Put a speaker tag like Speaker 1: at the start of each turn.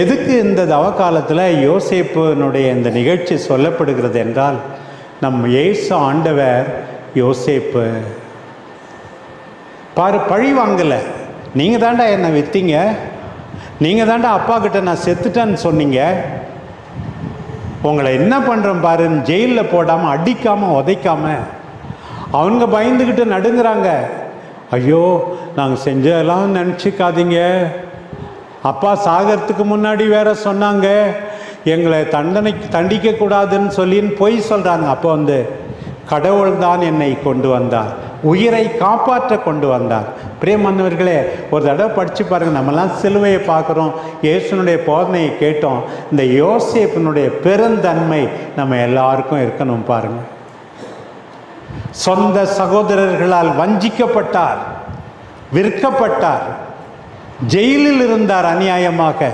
Speaker 1: எதுக்கு இந்த தவக்காலத்தில் யோசேப்பினுடைய இந்த நிகழ்ச்சி சொல்லப்படுகிறது என்றால், நம் இயேசு ஆண்டவர் யோசேப்பு பாரு பழி வாங்கலை. நீங்கள் தாண்டா என்னை விற்றீங்க, நீங்கள் தாண்டா அப்பா கிட்ட நான் செத்துட்டேன்னு சொன்னீங்க, உங்களை என்ன பண்ணுறோம் பாருன்னு ஜெயிலில் போடாமல் அடிக்காமல் உதைக்காமல் அவங்க பயந்துக்கிட்டு நடுங்கிறாங்க. ஐயோ நாங்கள் செஞ்சதெல்லாம் நினச்சிக்காதீங்க, அப்பா சாகிறதுக்கு முன்னாடி வேற சொன்னாங்க எங்களை தண்டிக்கக்கூடாதுன்னு சொல்லின்னு பொய் சொல்கிறாங்க. அப்போ கடவுள் தான் என்னை கொண்டு வந்தார், உயிரை காப்பாற்ற கொண்டு வந்தார். பிரியமானவர்களே, ஒரு தடவை படித்து பாருங்கள். நம்மலாம் சிலுவையை பார்க்குறோம், இயேசுனுடைய போதனையை கேட்டோம். இந்த யோசேப்பினுடைய பெருந்தன்மை நம்ம எல்லாருக்கும் இருக்கணும் பாருங்கள். சொந்த சகோதரர்களால் வஞ்சிக்கப்பட்டார், விற்கப்பட்டார், ஜெயிலில் இருந்தார் அநியாயமாக.